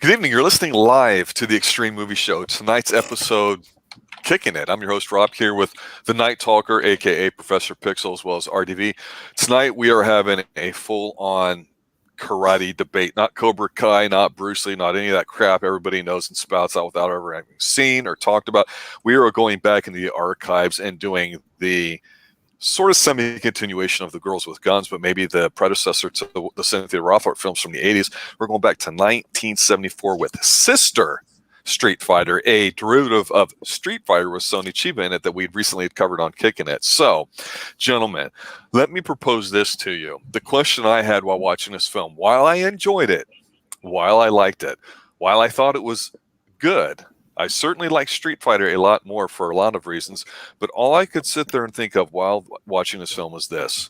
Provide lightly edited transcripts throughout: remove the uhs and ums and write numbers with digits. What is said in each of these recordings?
Good evening. You're listening live to the Xtreme Movie Show. Tonight's episode, Kicking It. I'm your host, Rob, here with the Night Talker, a.k.a. Professor Pixel, as well as RDV. Tonight, we are having a full-on karate debate. Not Cobra Kai, not Bruce Lee, not any of that crap everybody knows and spouts out without ever having seen or talked about. We are going back into the archives and doing the sort of semi-continuation of The Girls with Guns, but maybe the predecessor to the Cynthia Rothrock films from the 80s. We're going back to 1974 with Sister Street Fighter, a derivative of Street Fighter with Sonny Chiba in it that we'd recently covered on Kicking It. So, gentlemen, let me propose this to you. The question I had while watching this film, while I enjoyed it, while I liked it, while I thought it was good, I certainly like Street Fighter a lot more for a lot of reasons, but all I could sit there and think of while watching this film was this.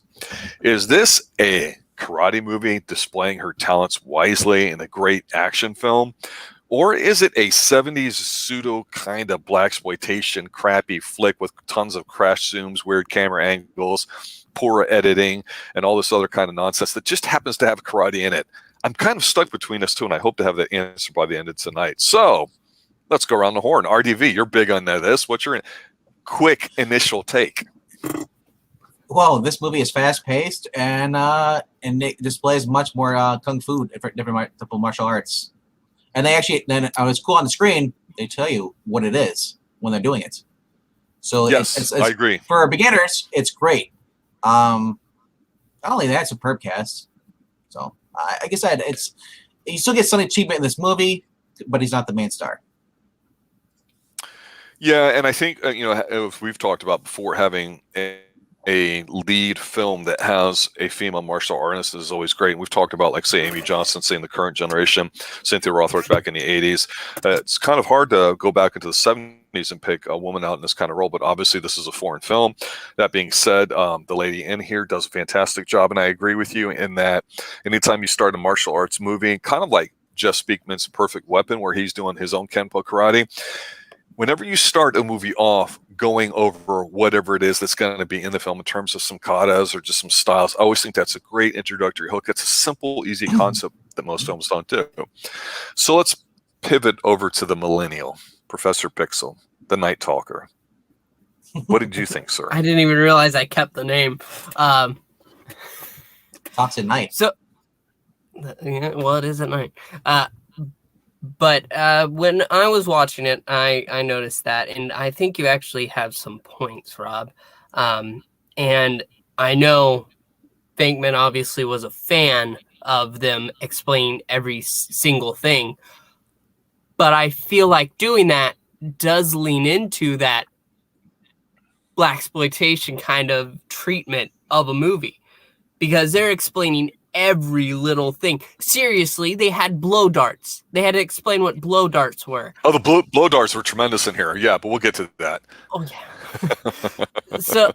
Is this a karate movie displaying her talents wisely in a great action film? Or is it a 70s pseudo kind of blaxploitation crappy flick with tons of crash zooms, weird camera angles, poor editing, and all this other kind of nonsense that just happens to have karate in it? I'm kind of stuck between us two, and I hope to have that answer by the end of tonight. So, let's go around the horn. RDV, you're big on this. What's your quick initial take? Well, this movie is fast-paced and it displays much more kung fu, different martial arts. And they actually, then I was cool on the screen. They tell you what it is when they're doing it. So yes, I agree. For beginners, it's great. Not only that, superb cast. So like I said, you still get Sonny Chiba in this movie, but he's not the main star. Yeah, and I think, as we've talked about before, having a lead film that has a female martial artist is always great. And we've talked about, like, say, Amy Johnson, say, in the current generation, Cynthia Rothrock back in the 80s. It's kind of hard to go back into the 70s and pick a woman out in this kind of role, but obviously this is a foreign film. That being said, the lady in here does a fantastic job, and I agree with you in that anytime you start a martial arts movie, kind of like Jeff Speakman's Perfect Weapon, where he's doing his own Kenpo karate, whenever you start a movie off going over whatever it is that's going to be in the film in terms of some katas or just some styles, I always think that's a great introductory hook. It's a simple, easy concept that most films don't do. So let's pivot over to the millennial, Professor Pixel, the Night Talker. What did you think, sir? I didn't even realize I kept the name. Talks at night. So, well, it is at night. But when I was watching it, I noticed that, and I think you actually have some points, Rob. And I know Bankman obviously was a fan of them explaining every single thing, but I feel like doing that does lean into that blaxploitation kind of treatment of a movie, because they're explaining every little thing. Seriously, they had blow darts. They had to explain what blow darts were. Oh, the blow darts were tremendous in here. Yeah, but we'll get to that. Oh, yeah. So,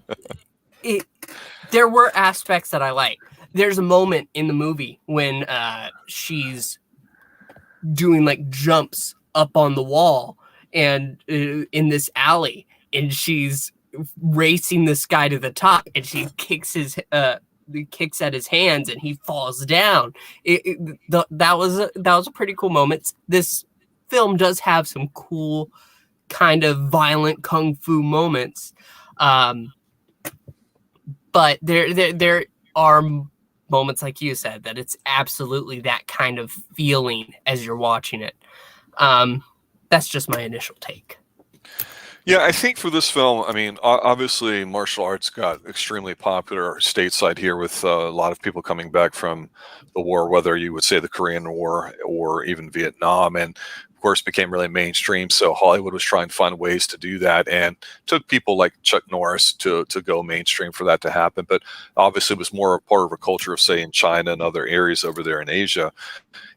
there were aspects that I like. There's a moment in the movie when she's doing, like, jumps up on the wall and in this alley, and she's racing this guy to the top, and she kicks at his hands and he falls down. That was a pretty cool moment. This film does have some cool kind of violent kung fu moments, but there are moments, like you said, that it's absolutely that kind of feeling as you're watching it. That's just my initial take. Yeah, I think for this film, I mean, obviously martial arts got extremely popular stateside here with a lot of people coming back from the war, whether you would say the Korean War or even Vietnam, and of course became really mainstream. So Hollywood was trying to find ways to do that and took people like Chuck Norris to go mainstream for that to happen. But obviously it was more a part of a culture of, say, in China and other areas over there in Asia.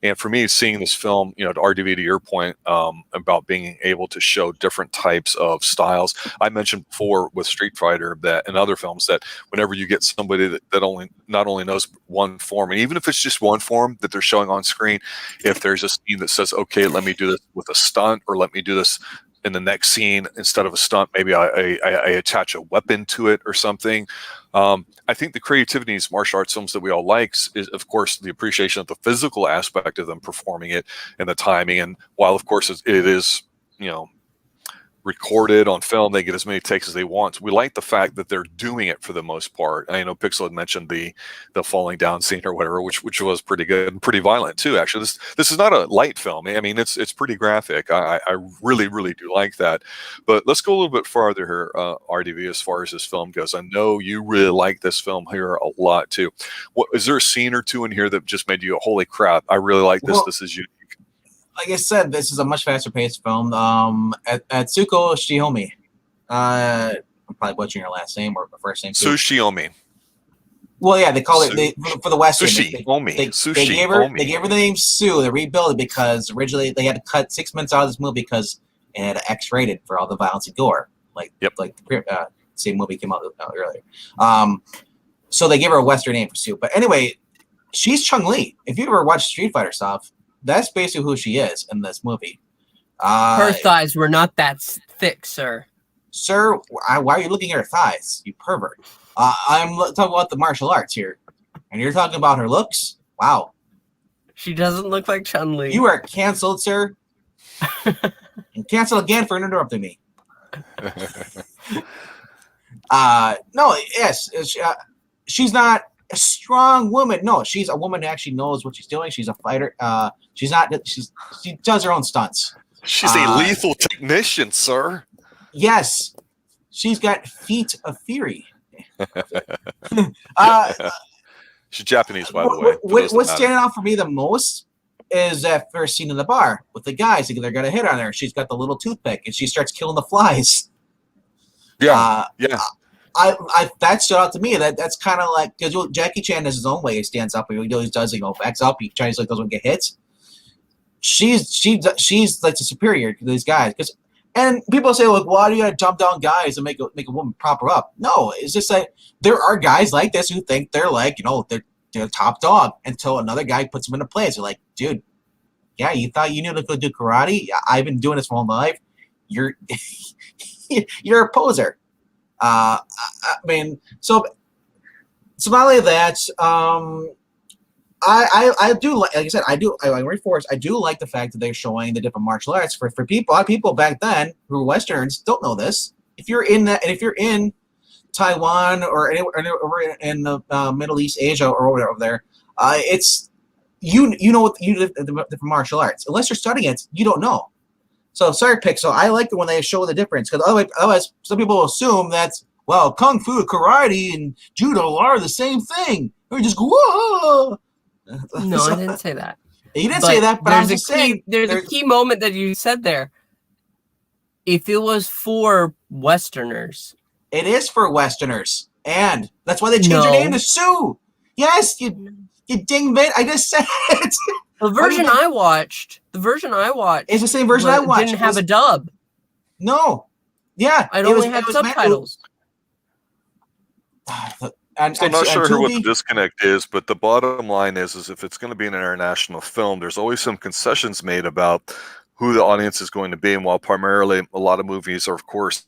And for me, seeing this film, to RDV, to your point about being able to show different types of styles, I mentioned before with Street Fighter that in other films that whenever you get somebody that not only knows one form, and even if it's just one form that they're showing on screen, if there's a scene that says, okay, let me do this with a stunt, or let me do this in the next scene, instead of a stunt, maybe I attach a weapon to it or something. I think the creativity in these martial arts films that we all like is, of course, the appreciation of the physical aspect of them performing it and the timing. And while, of course, it is, recorded on film, they get as many takes as they want. We like the fact that they're doing it for the most part. I know Pixel had mentioned the falling down scene or whatever, which was pretty good and pretty violent too. Actually, this is not a light film. I mean, it's pretty graphic. I really do like that. But let's go a little bit farther here, RDV, as far as this film goes. I know you really like this film here a lot too. Is there a scene or two in here that just made you go, holy crap, I really like this. This is unique. Like I said, this is a much faster paced film. Atsuko Shiomi. I'm probably butchering her last name or first name. Tsushiomi. Well, yeah, they call it for the Western. Sushi. They gave her the name Sue. They rebuilt it because originally they had to cut 6 minutes out of this movie because it had X-rated for all the violence and gore. Like the same movie came out earlier. So they gave her a Western name for Sue. But anyway, she's Chun-Li. If you ever watched Street Fighter stuff, that's basically who she is in this movie. Her thighs were not that thick, sir. Sir, why are you looking at her thighs, you pervert? I'm talking about the martial arts here. And you're talking about her looks? Wow. She doesn't look like Chun-Li. You are canceled, sir. And cancel again for interrupting me. No, yes. She's not a strong woman. No, she's a woman who actually knows what she's doing. She's a fighter. She does her own stunts. She's a lethal technician, sir. Yes. She's got feet of fury. She's Japanese, by the way. What's standing out for me the most is that first scene in the bar with the guys. They're going to hit on her. She's got the little toothpick, and she starts killing the flies. Yeah. That stood out to me. That's kind of like, because Jackie Chan has his own way. He stands up, he always does, backs up. He tries doesn't get hits. She's like the superior to these guys. And people say, like, why do you gotta jump down guys and make a woman prop her up? No, it's just like there are guys like this who think they're like, they're top dog until another guy puts them into place. They're like, dude, yeah, you thought you knew to go do karate? I've been doing this my whole life. You're you're a poser. I mean, so not only that, I do like I said, I reinforce. I do like the fact that they're showing the different martial arts for people. A lot of people back then who were Westerns don't know this. If you're in that, and if you're in Taiwan or anywhere in the Middle East, Asia, or whatever there, it's you know what the different martial arts. Unless you're studying it, you don't know. So sorry, Pixel. I like it when they show the difference because otherwise, some people will assume that kung fu, karate, and judo are the same thing. We just go whoa. No, I didn't say that. You didn't say that, but I'm just saying. There's a key moment that you said there. If it was for Westerners. It is for Westerners. And that's why they changed her name to Sue. Yes, you dingbat. I just said it. The version I watched. It's the same version I watched. Didn't have a dub. No. Yeah. It only had subtitles. I'm not sure what the disconnect is, but the bottom line is if it's going to be an international film, there's always some concessions made about who the audience is going to be. And while primarily a lot of movies are, of course,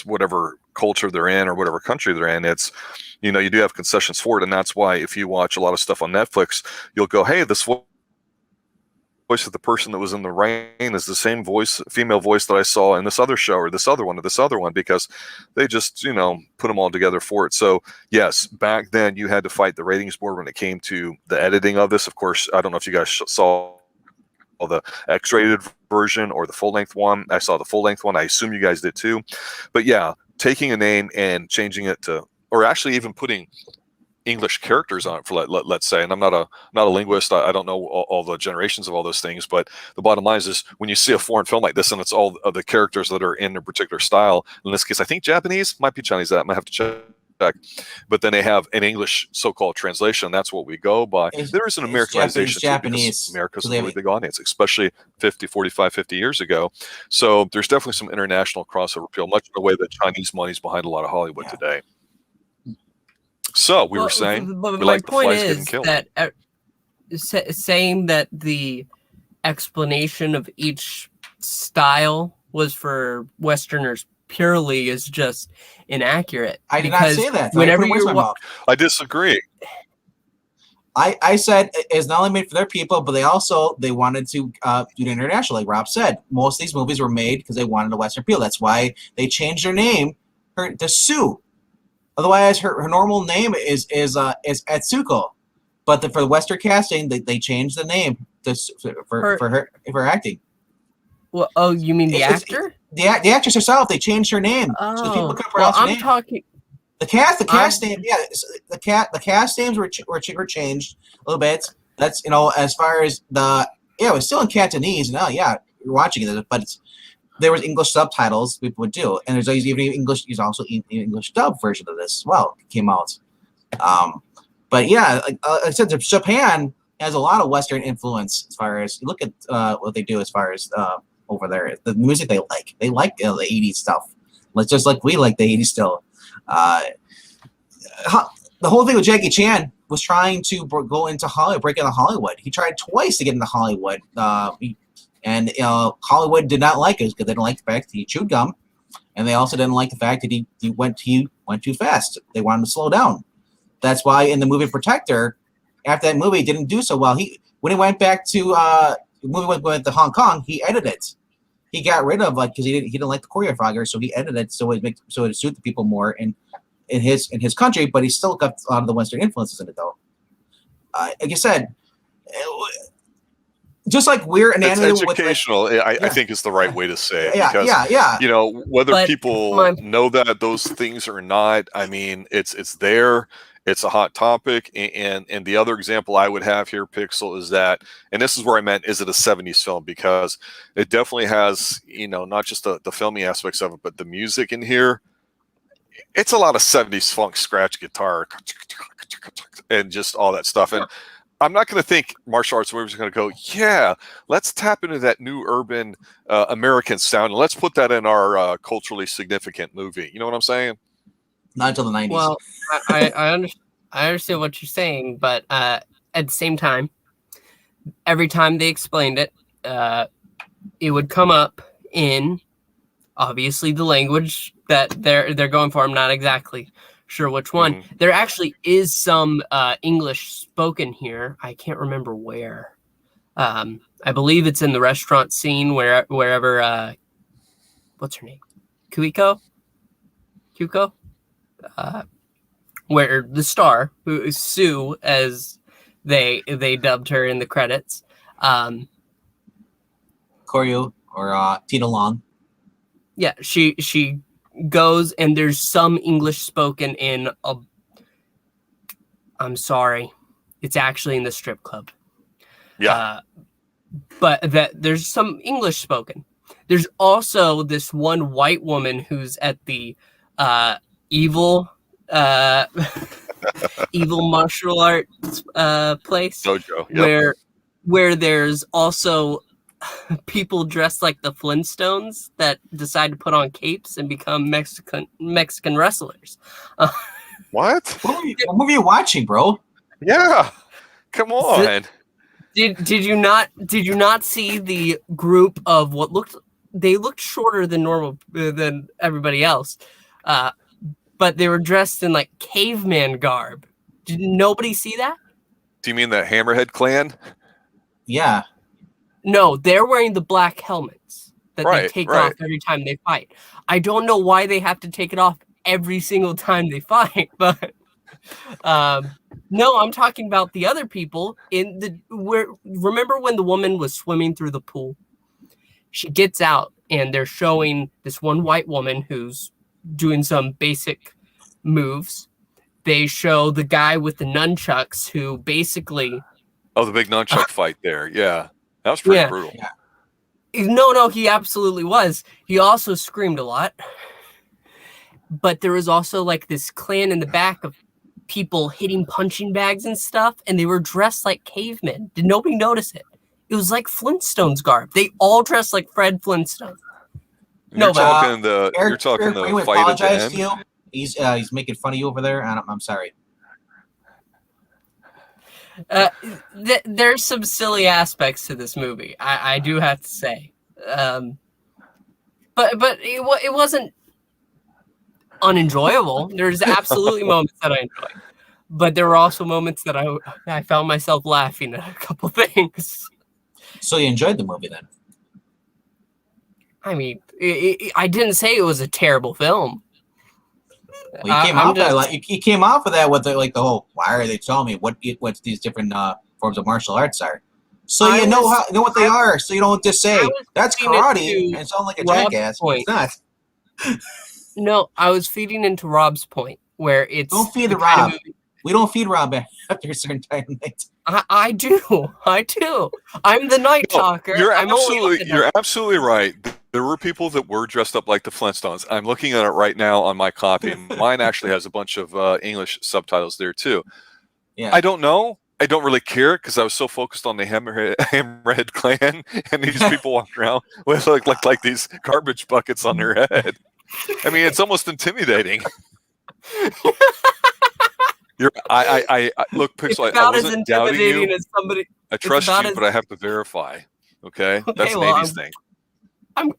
whatever culture they're in or whatever country they're in, it's, you do have concessions for it. And that's why if you watch a lot of stuff on Netflix, you'll go, hey, this voice of the person that was in the rain is the same female voice that I saw in this other show or this other one, because they just, put them all together for it. So yes, back then you had to fight the ratings board when it came to the editing of this. Of course, I don't know if you guys saw the X-rated version or the full-length one. I saw the full-length one. I assume you guys did too. But yeah, taking a name and changing it to, or actually even putting English characters on it for let's say, and I'm not a linguist, I don't know all the generations of all those things, but the bottom line is when you see a foreign film like this and it's all of the characters that are in a particular style, in this case I think Japanese, might be Chinese, that I might have to check, but then they have an English so-called translation. That's what we go by. There is an Americanization Japanese, too, America's a really big audience, especially 50 years ago, so there's definitely some international crossover appeal, much in the way that Chinese money's behind a lot of Hollywood today. So we were saying, but we my like the point flies is getting killed. that saying that the explanation of each style was for Westerners purely is just inaccurate. I did not say that. Whenever I disagree. I said it's not only made for their people, but they wanted to do it internationally. Like Rob said, most of these movies were made because they wanted a Western appeal. That's why they changed their name to Sue. Otherwise, her normal name is Etsuko. But for the Western casting, they changed the name for her acting. Well, oh, you mean the actor? The actress herself. They changed her name. Oh, so people couldn't pronounce her name. Talking. The cast name, yeah, the cast names were changed a little bit. That's as far as it was still in Cantonese. No, yeah, you're watching it, but there was English subtitles people would do, and there's even English. There's also an English dub version of this as well. Came out, but yeah, like I said, Japan has a lot of Western influence as far as you look at what they do as far as over there. The music they like the 80s stuff. Just like we like the 80s still. The whole thing with Jackie Chan was trying to go into Hollywood, break into Hollywood. He tried twice to get into Hollywood, and Hollywood did not like it because they didn't like the fact that he chewed gum, and they also didn't like the fact that he went too fast. They wanted him to slow down. That's why in the movie Protector, after that movie didn't do so well, when he went back to the movie went to Hong Kong, he edited it. He got rid of because he didn't like the choreographer, so he edited it so it suit the people more in his country, but he still got a lot of the Western influences in it though. Like I said, just like we're an educational, I think is the right way to say it. Yeah, because, whether people know that those things or not, I mean, it's there. It's a hot topic, and the other example I would have here, Pixel, is that, and this is where I meant, is it a 70s film? Because it definitely has, not just the filming aspects of it, but the music in here. It's a lot of 70s funk scratch guitar and just all that stuff. And I'm not going to think martial arts movies are going to go, yeah, let's tap into that new urban American sound and let's put that in our culturally significant movie. You know what I'm saying? Not until the 90s. Well, I understand what you're saying, but at the same time, every time they explained it, it would come up in obviously the language that they're going for. I'm not exactly sure which one. Mm-hmm. There actually is some English spoken here. I can't remember where. I believe it's in the restaurant scene wherever what's her name? Kuiko? Where the star, who is Sue, as they dubbed her in the credits. Koryu or Tina Long. Yeah, she goes and there's some English spoken in I'm sorry, it's actually in the strip club. Yeah. But there's some English spoken. There's also this one white woman who's at the evil martial arts place dojo, yep. where there's also people dressed like the Flintstones that decide to put on capes and become Mexican wrestlers. What movie are you watching, bro? Yeah, come on. Did you not see the group of what looked shorter than normal than everybody else, but they were dressed in like caveman garb? Did nobody see that? Do you mean the Hammerhead clan? Yeah. No, they're wearing the black helmets that they take off every time they fight. I don't know why they have to take it off every single time they fight, but no, I'm talking about the other people remember when the woman was swimming through the pool? She gets out and they're showing this one white woman who's doing some basic moves. They show the guy with the nunchucks who basically... Oh, the big nunchuck fight there. Yeah. That was pretty brutal. Yeah. No, he absolutely was. He also screamed a lot. But there was also like this clan in the back of people hitting punching bags and stuff, and they were dressed like cavemen. Did nobody notice it? It was like Flintstones garb. They all dressed like Fred Flintstone. You're talking the fight at the end. To you. He's making fun of you over there, and I'm sorry. There's some silly aspects to this movie. I do have to say. but it wasn't unenjoyable. There's absolutely moments that I enjoyed, but there were also moments that I found myself laughing at a couple things. So you enjoyed the movie then? I mean, I didn't say it was a terrible film. Well, you came off of that with the whole, why are they telling me what these different forms of martial arts are? So you know what they are. So you don't just say that's karate and sound like a jackass. It's not. No, I was feeding into Rob's point where it's don't feed Rob. We don't feed Rob after a certain time. I do. I'm the night talker. You're absolutely right. There were people that were dressed up like the Flintstones. I'm looking at it right now on my copy. Mine actually has a bunch of English subtitles there too. Yeah. I don't know. I don't really care because I was so focused on the Hammerhead clan, and these people walking around with like these garbage buckets on their head. I mean, it's almost intimidating. I look, Pixel. I wasn't doubting you. I trust you, but I have to verify. Okay, that's an 80s thing.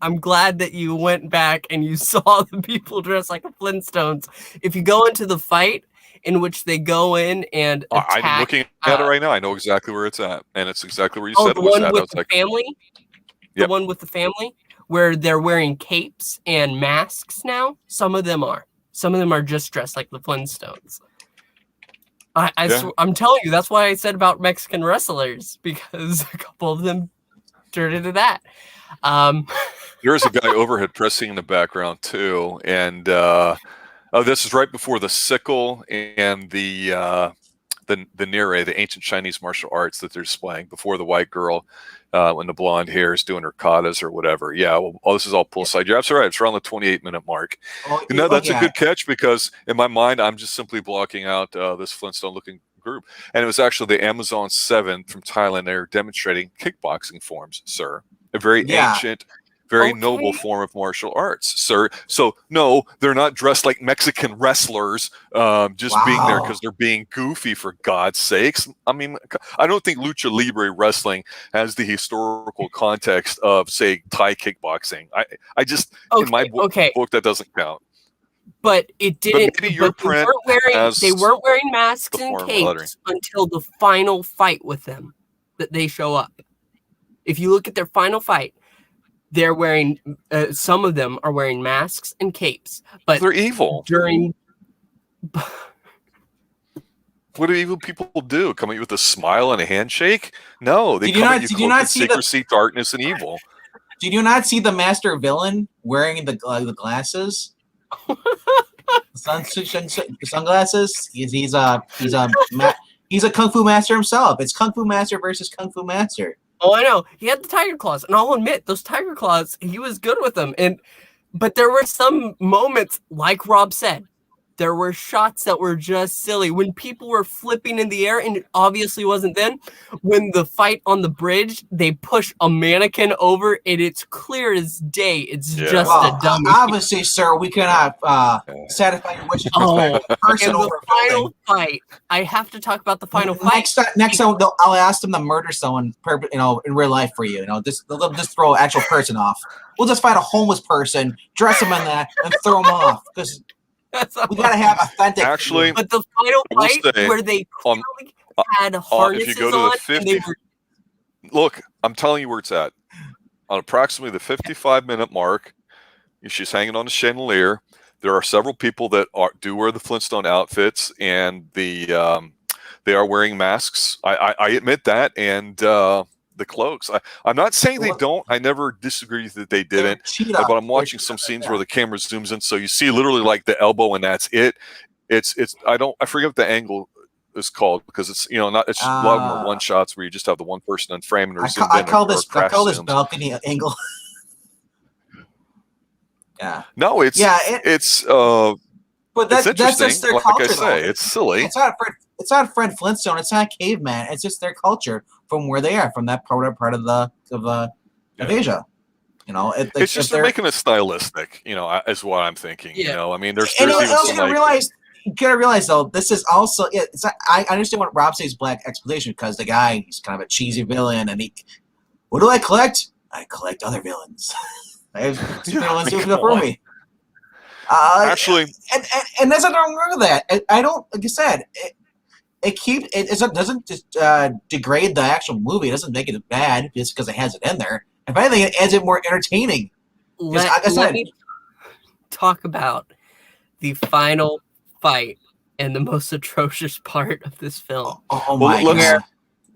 I'm glad that you went back and you saw the people dressed like the Flintstones. If you go into the fight in which they go in and attack, I'm looking at it right now. I know exactly where it's at, and it's exactly where you said it was at. The one with the family. Yep. The one with the family, where they're wearing capes and masks now. Some of them are. Some of them are just dressed like the Flintstones. I'm telling you, that's why I said about Mexican wrestlers, because a couple of them turned into that. There's a guy overhead pressing in the background too, and this is right before the sickle and the nere, the ancient Chinese martial arts that they're displaying before the white girl, when the blonde hair is doing her katas or whatever. Yeah, well, this is all poolside. You're absolutely right. It's around the 28-minute mark. That's a good catch, because in my mind, I'm just simply blocking out this Flintstone-looking group. And it was actually the Amazon 7 from Thailand. They're demonstrating kickboxing forms, sir. A very ancient, very noble form of martial arts, sir. So, no, they're not dressed like Mexican wrestlers, just being there because they're being goofy, for God's sakes. I mean, I don't think Lucha Libre wrestling has the historical context of, say, Thai kickboxing. I just, in my book, that doesn't count. But it didn't. But they weren't wearing masks and capes until the final fight with them that they show up. If you look at their final fight, they're wearing. Some of them are wearing masks and capes, but they're evil. What do evil people do? Come at you with a smile and a handshake? No, they come at you cloaked in secrecy, darkness, and evil. Did you not see the master villain wearing the glasses? Sunglasses. He's a kung fu master himself. It's kung fu master versus kung fu master. Oh, I know. He had the tiger claws, and I'll admit, those tiger claws, he was good with them. But there were some moments, like Rob said, there were shots that were just silly. When people were flipping in the air, and it obviously wasn't then, when the fight on the bridge, they push a mannequin over, and it's clear as day. It's just a dummy. Obviously, sir, we cannot satisfy your wishes. Person over the final fight. I have to talk about the final fight. Next time, I'll ask them to murder someone, in real life for you. They'll just throw an actual person off. We'll just find a homeless person, dress them in that, and throw them off. Because we gotta have authentic. Actually, but the final fight where they clearly had harnesses if you go to on, the 50, look, I'm telling you where it's at. On approximately the 55-minute mark, she's hanging on a chandelier. There are several people that do wear the Flintstone outfits, and they are wearing masks. I admit that, and the cloaks. I'm not saying they don't. I never disagree that they didn't. But I'm watching some scenes where the camera zooms in, so you see literally like the elbow, and that's it. It's I forget what the angle is called, because it's not. It's a lot more one shots where you just have the one person in frame, and I call this balcony angle. Yeah. No, it's but that's just their culture. Like I say, it's silly. It's not Fred Flintstone. It's not caveman. It's just their culture from where they are, from that part of Asia. It's just they're making it stylistic. Is what I'm thinking. Yeah. I mean, there's even you gotta realize though, this is also I understand what Rob says, black exploitation, because the guy, he's kind of a cheesy villain, and what do I collect? I collect other villains. Let's do come it for on. me. Actually, and there's nothing wrong with that. I don't, like I said, it doesn't just degrade the actual movie. It doesn't make it bad just because it has it in there. If anything, it adds it more entertaining. Let me talk about the final fight and the most atrocious part of this film. Oh my god!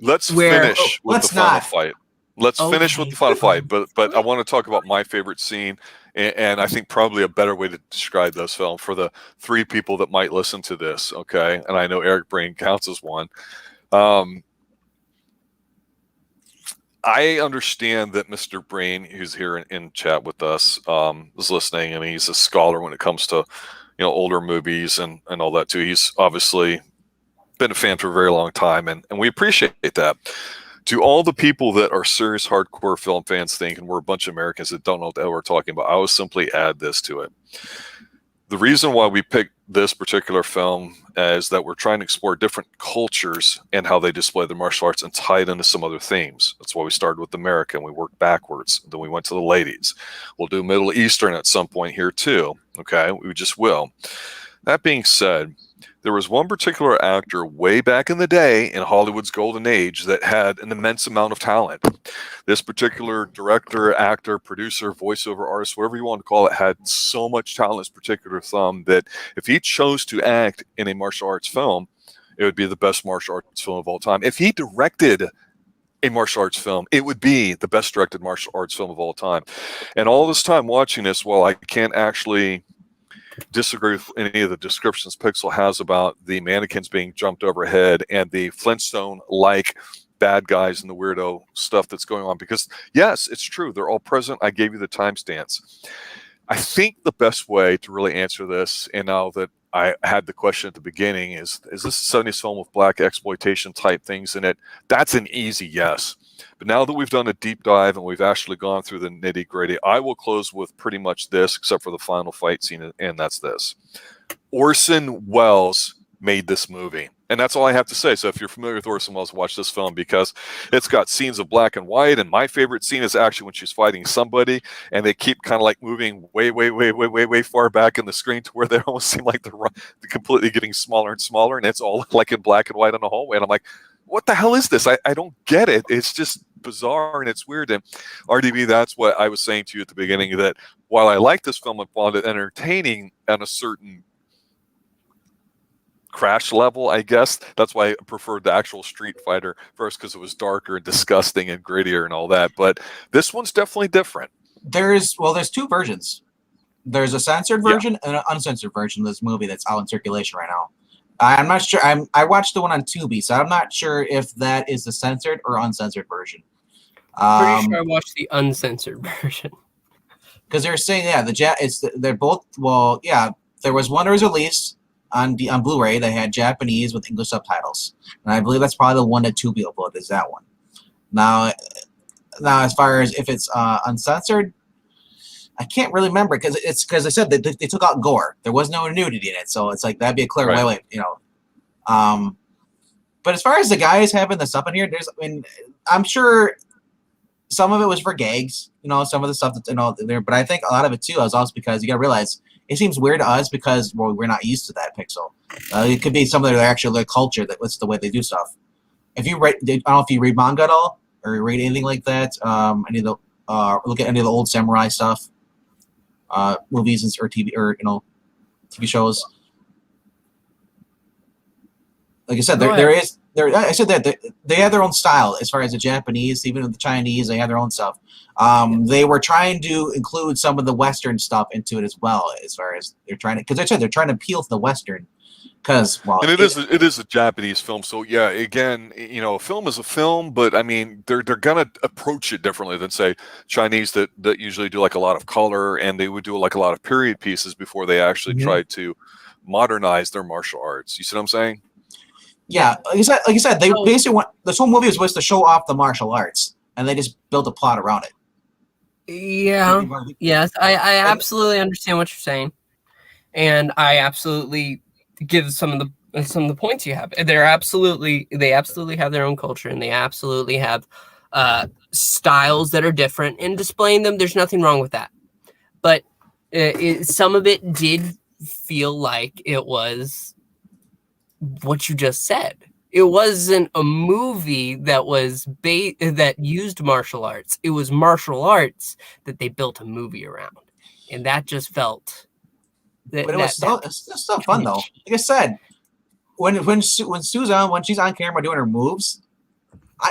Let's finish with the final fight. Let's finish with the final fight. But I want to talk about my favorite scene, and I think probably a better way to describe this film for the 3 people that might listen to this. Okay, and I know Eric Brain counts as one. I understand that Mr. Brain, who's here in chat with us, is listening, and he's a scholar when it comes to, older movies and all that too. He's obviously been a fan for a very long time, and we appreciate that. To all the people that are serious hardcore film fans thinking we're a bunch of Americans that don't know what the hell we're talking about, I will simply add this to it. The reason why we picked this particular film is that we're trying to explore different cultures and how they display their martial arts and tie it into some other themes. That's why we started with America and we worked backwards. Then we went to the ladies. We'll do Middle Eastern at some point here too. Okay, we just will. That being said, there was one particular actor way back in the day in Hollywood's golden age that had an immense amount of talent. This particular director, actor, producer, voiceover artist, whatever you want to call it, had so much talent in this particular thumb that if he chose to act in a martial arts film, it would be the best martial arts film of all time. If he directed a martial arts film, it would be the best directed martial arts film of all time. And all this time watching this, while I can't actually disagree with any of the descriptions Pixel has about the mannequins being jumped overhead and the Flintstone-like bad guys and the weirdo stuff that's going on, because yes, it's true, they're all present. I gave you the timestamps. I think the best way to really answer this, and now that I had the question at the beginning, is this a 70s film with black exploitation type things in it? That's an easy yes. But now that we've done a deep dive and we've actually gone through the nitty gritty, I will close with pretty much this, except for the final fight scene, and that's this. Orson Welles made this movie. And that's all I have to say. So if you're familiar with Orson Welles, watch this film, because it's got scenes of black and white. And my favorite scene is actually when she's fighting somebody and they keep kind of like moving way far back in the screen to where they almost seem like they're completely getting smaller and smaller. And it's all like in black and white on the hallway. And I'm like, what the hell is this? I don't get it. It's just bizarre and it's weird. And RDB, that's what I was saying to you at the beginning, that while I like this film, I found it entertaining on a certain crash level, I guess. That's why I preferred the actual Street Fighter first, because it was darker and disgusting and grittier and all that. But this one's definitely different. There's 2 versions. There's a censored version and an uncensored version of this movie that's out in circulation right now. I'm not sure. I watched the one on Tubi, so I'm not sure if that is the censored or uncensored version. Pretty sure I watched the uncensored version. Because they're saying, they're both. Well, yeah, there was one that was released on Blu-ray that had Japanese with English subtitles, and I believe that's probably the one that Tubi uploaded, is that one. Now, as far as if it's uncensored, I can't really remember, because I said they took out gore. There was no nudity in it, so it's like that'd be a clear way, But as far as the guys having the stuff in here, I'm sure some of it was for gags, some of the stuff that's there. But I think a lot of it too is also because you gotta realize it seems weird to us because we're not used to that Pixel. It could be some of their culture, that's the way they do stuff. If you read, I don't know if you read manga at all or read anything like that. Look at any of the old samurai stuff. Movies or TV or TV shows. Like I said, I said that they have their own style as far as the Japanese, even with the Chinese, they have their own stuff. They were trying to include some of the Western stuff into it as well, as far as they're trying to, because I said they're trying to appeal to the Western. And it is a Japanese film, so yeah. Again, a film is a film, but I mean, they're gonna approach it differently than say Chinese that usually do like a lot of color, and they would do like a lot of period pieces before they actually tried to modernize their martial arts. You see what I'm saying? Yeah, like you said, they basically want this whole movie was supposed to show off the martial arts, and they just built a plot around it. Yeah. Yes, I absolutely understand what you're saying, and I absolutely give some of the points you have. They absolutely have their own culture, and they absolutely have styles that are different in displaying them. There's nothing wrong with that. but some of it did feel like it was what you just said. It wasn't a movie that was that used martial arts. It was martial arts that they built a movie around, and that just felt. But it was still fun though. Like I said, when Susan, when she's on camera doing her moves,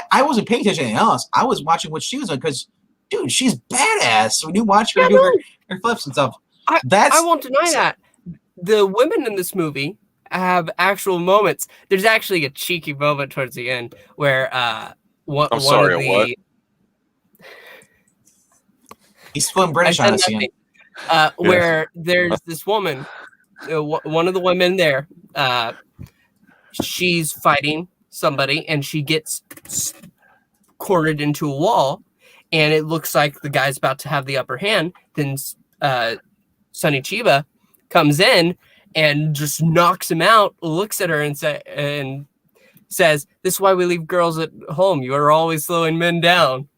I wasn't paying attention to anything else. I was watching what she was doing because, dude, she's badass. When you watch her do her flips and stuff, I won't deny that. The women in this movie have actual moments. There's actually a cheeky moment towards the end where one of the he's fluent British on us, where there's this woman, one of the women there. She's fighting somebody and she gets cornered into a wall, and it looks like the guy's about to have the upper hand. Then Sonny Chiba comes in and just knocks him out, looks at her and says, "This is why we leave girls at home. You are always slowing men down."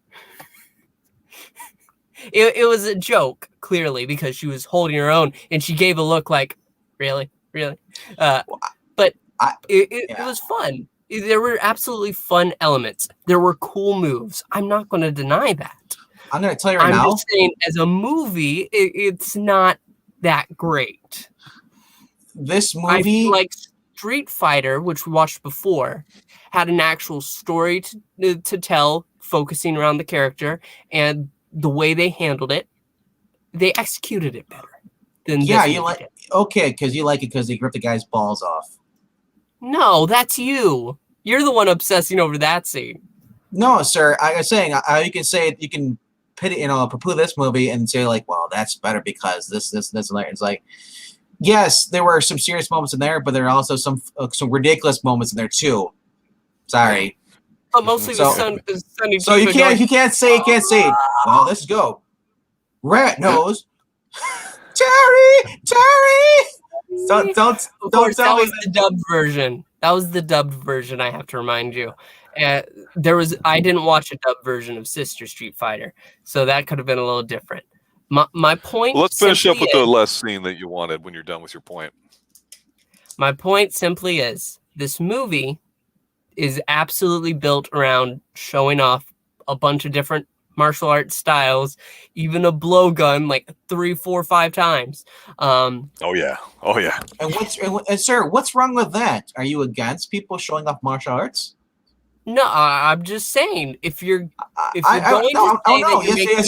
It was a joke, clearly, because she was holding her own, and she gave a look like, really? But it was fun. There were absolutely fun elements. There were cool moves. I'm not going to deny that. I'm going to tell you right now. I'm just saying, as a movie, it's not that great. This movie, I feel like Street Fighter, which we watched before, had an actual story to tell, focusing around the character, and the way they handled it, they executed it better than this movie did. Okay, because you like it because they ripped the guy's balls off. No, that's you. You're the one obsessing over that scene. No, sir. I was saying you can say you can poo-poo this movie and say like, well, that's better because this and that. It's like, yes, there were some serious moments in there, but there are also some ridiculous moments in there too. Sorry. But mostly Sonny. So you can't say. Well, let's go. Rat nose. Terry. Don't tell me the dubbed version. That was the dubbed version. I have to remind you. I didn't watch a dubbed version of Sister Street Fighter, so that could have been a little different. My point. Well, let's finish up with the last scene that you wanted when you're done with your point. My point simply is this movie is absolutely built around showing off a bunch of different martial arts styles, even a blowgun like 3, 4, 5 times. Oh yeah. And sir, what's wrong with that? Are you against people showing off martial arts? No, I'm just saying if you're going Is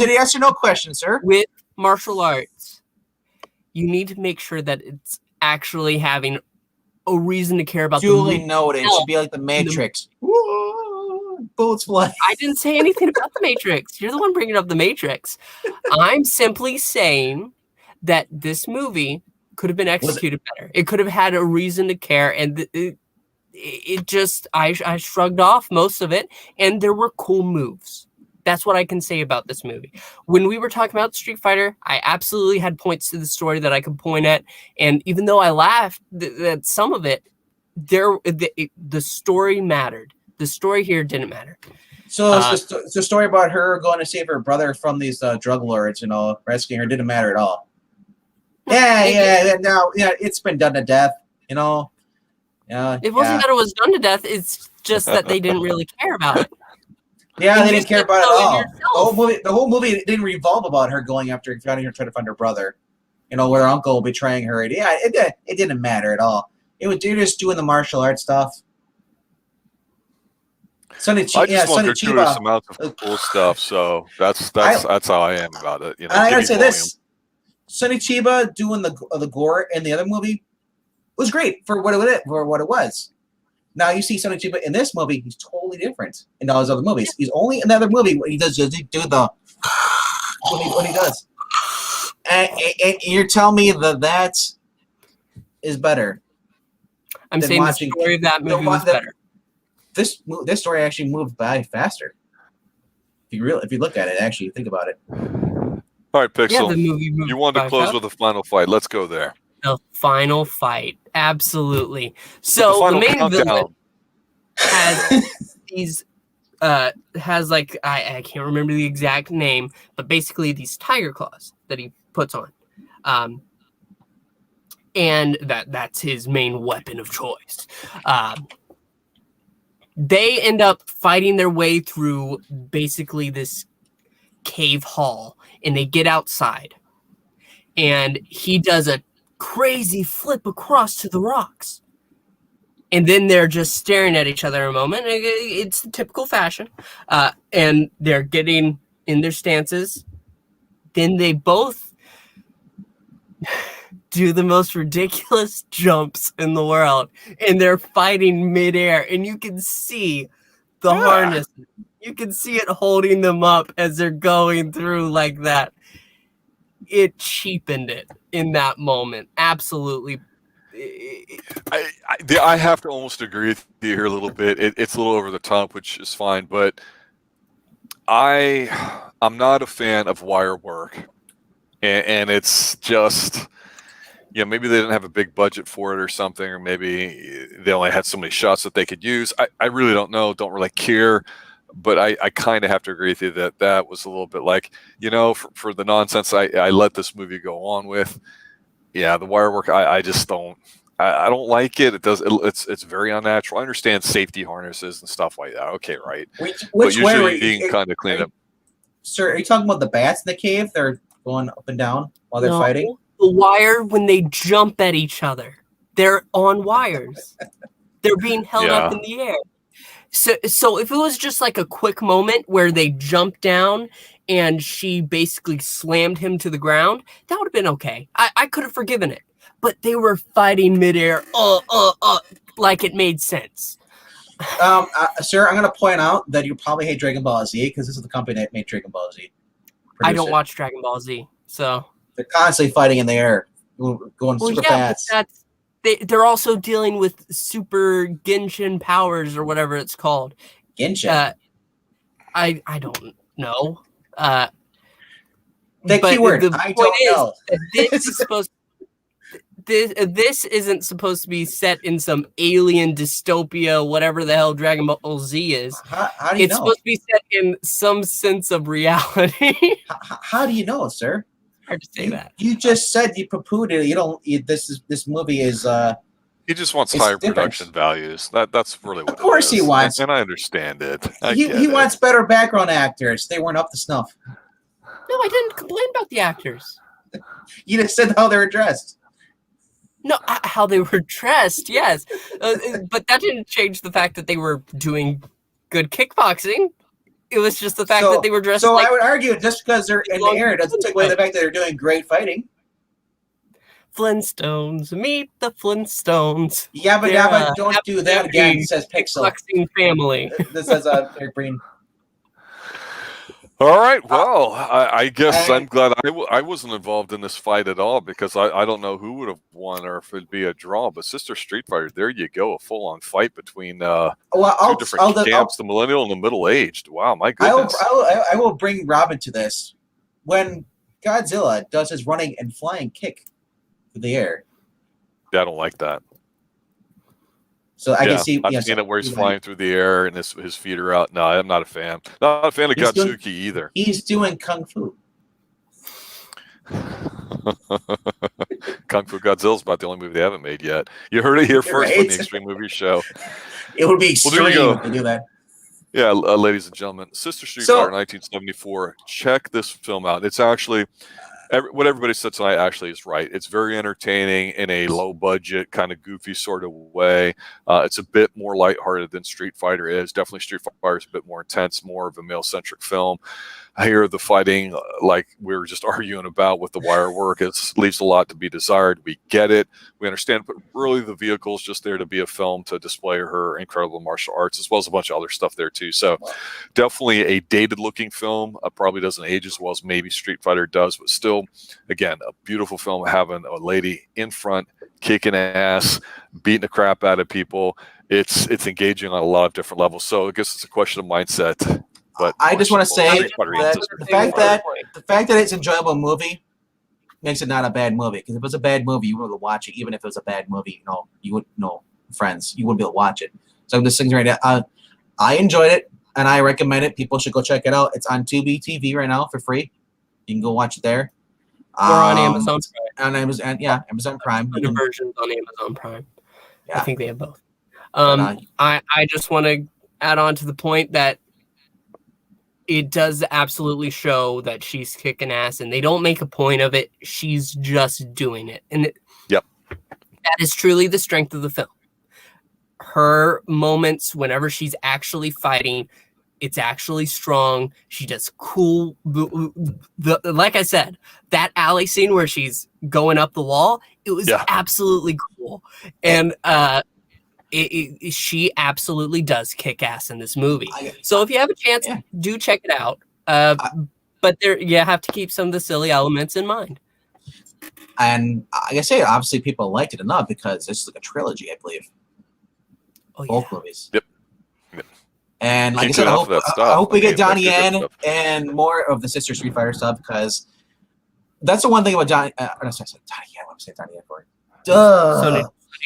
it a yes or no question, sir? With martial arts, you need to make sure that it's actually having a reason to care about. Duly noted. It should be like the Matrix. Bullets fly. I didn't say anything about the Matrix. You're the one bringing up the Matrix. I'm simply saying that this movie could have been executed better. It could have had a reason to care, and it just I shrugged off most of it, and there were cool moves. That's what I can say about this movie. When we were talking about Street Fighter, I absolutely had points to the story that I could point at, and even though I laughed at some of it, the story mattered. The story here didn't matter. So it's the story about her going to save her brother from these drug lords, rescuing her didn't matter at all. It's been done to death, It wasn't that it was done to death. It's just that they didn't really care about it. Yeah, they didn't care about it at all. The whole movie didn't revolve about her going after trying to find her brother. With her uncle betraying her. It didn't matter at all. You're just doing the martial arts stuff. I just want gratuitous amounts of cool stuff, so that's how I am about it. I gotta say this: Sonny Chiba doing the gore in the other movie was great for what it was. Now you see Sonny Chiba in this movie; he's totally different in all his other movies. He's only in the other movie when he does when he does, and you're telling me that is better. I'm saying the story of that movie was better. This story actually moved by faster. If you look at it, actually think about it. All right, Pixel. Yeah, the movie moved you wanted to close with the final fight. Let's go there. The final fight, absolutely. So the main villain has these I can't remember the exact name, but basically these tiger claws that he puts on. And that's his main weapon of choice. They end up fighting their way through basically this cave hall, and they get outside. And he does a crazy flip across to the rocks. And then they're just staring at each other a moment. It's the typical fashion. And they're getting in their stances. Then they both do the most ridiculous jumps in the world. And they're fighting midair. And you can see the harness. You can see it holding them up as they're going through like that. It cheapened it in that moment. Absolutely. I have to almost agree with you here a little bit. It's a little over the top, which is fine, but I'm not a fan of wire work, and it's just, maybe they didn't have a big budget for it or something, or maybe they only had so many shots that they could use. I really don't know. Don't really care. But I kind of have to agree with you that was a little bit like, for the nonsense I let this movie go on with. Yeah, the wire work, I just don't. I don't like it. It's very unnatural. I understand safety harnesses and stuff like that. Okay, right. Which way are you kind of clean up? Sir, are you talking about the bats in the cave? They're going up and down while they're fighting? The wire when they jump at each other. They're on wires. They're being held up in the air. So if it was just like a quick moment where they jumped down and she basically slammed him to the ground, that would have been okay. I could have forgiven it. But they were fighting midair, like it made sense. Sir, I'm going to point out that you probably hate Dragon Ball Z because this is the company that made Dragon Ball Z. I don't watch Dragon Ball Z, so they're constantly fighting in the air, going super fast. They're also dealing with super Genshin powers or whatever it's called. Genshin? I don't know. The keyword, I don't know. This is supposed. This isn't supposed to be set in some alien dystopia, whatever the hell Dragon Ball Z is. How do you know? It's supposed to be set in some sense of reality. How do you know, sir? Hard to say that. You just said you poo-pooed it. You don't. This movie is. He just wants higher production values. That's really what. Of course, he wants, and I understand it. He wants better background actors. They weren't up to snuff. No, I didn't complain about the actors. You just said how they were dressed. No, how they were dressed, yes. But that didn't change the fact that they were doing good kickboxing. It was just the fact that they were dressed So I would argue just because they're in the air doesn't take away the fact that they're doing great fighting. Flintstones, meet the Flintstones. Yeah, but don't do that again, says Pixel. Kickboxing family. This says Eric Breen. All right. Well, I guess I'm glad I wasn't involved in this fight at all because I don't know who would have won or if it'd be a draw. But Sister Street Fighter, there you go, a full-on fight between two different camps, the millennial and the middle-aged. Wow, my goodness. I will bring Robin to this. When Godzilla does his running and flying kick through the air. Yeah, I don't like that. So I can see. I've seen it where he's flying through the air and his feet are out. No, I'm not a fan. Not a fan of Gatsuki either. He's doing kung fu. Kung Fu Godzilla's about the only movie they haven't made yet. You heard it here first on the Extreme Movie Show. It would be extreme if they do that. Yeah, ladies and gentlemen, Sister Street Fighter 1974. Check this film out. It's actually. What everybody said tonight actually is right. It's very entertaining in a low-budget, kind of goofy sort of way. It's a bit more lighthearted than Street Fighter is. Definitely Street Fighter is a bit more intense, more of a male-centric film. Here, the fighting, like we were just arguing about with the wire work, it leaves a lot to be desired. We get it. We understand. But really, the vehicle's just there to be a film to display her incredible martial arts, as well as a bunch of other stuff there, too. So definitely a dated-looking film. Probably doesn't age as well as maybe Street Fighter does, but still, again, a beautiful film having a lady in front, kicking ass, beating the crap out of people. It's engaging on a lot of different levels. So I guess it's a question of mindset. But I just want to say that the fact that it's an enjoyable movie makes it not a bad movie. Because if it was a bad movie, you wouldn't watch it. Even if it was a bad movie, you wouldn't know friends. You wouldn't be able to watch it. So I'm just thinking right now. I enjoyed it, and I recommend it. People should go check it out. It's on Tubi TV right now for free. You can go watch it there. Or on Amazon Prime. On Amazon, yeah, Amazon Prime. The versions on Amazon Prime. Yeah. I think they have both. But, I just want to add on to the point that it does absolutely show that she's kicking ass, and they don't make a point of it. She's just doing it. And Yep. that is truly the strength of the film. Her moments whenever she's actually fighting, it's actually strong. She does cool. Like I said, that alley scene where she's going up the wall, it was absolutely cool. And she absolutely does kick ass in this movie. So if you have a chance, do check it out. But you have to keep some of the silly elements in mind. And like I say, obviously people liked it enough because it's like a trilogy, I believe. Oh, both movies. Yep. And like I said, I hope we get Donnie Yen and more of the Sister Street Fighter stuff, because that's the one thing about Donnie. Donnie Yen. I'm saying Donnie Yen for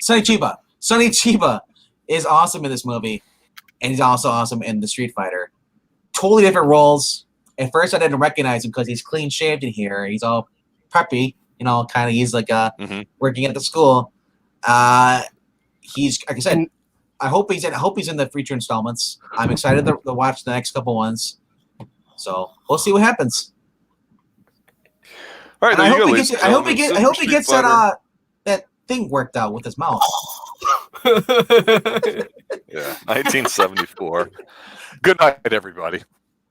Sonny Chiba. Sonny Chiba is awesome in this movie, and he's also awesome in the Street Fighter. Totally different roles. At first, I didn't recognize him because he's clean shaved in here. He's all preppy, kind of. He's like working at the school. He's like I said. I hope he's in the future installments. I'm excited to watch the next couple ones. So we'll see what happens. All right, I hope he gets that thing worked out with his mouth. Yeah, 1974. Good night, everybody.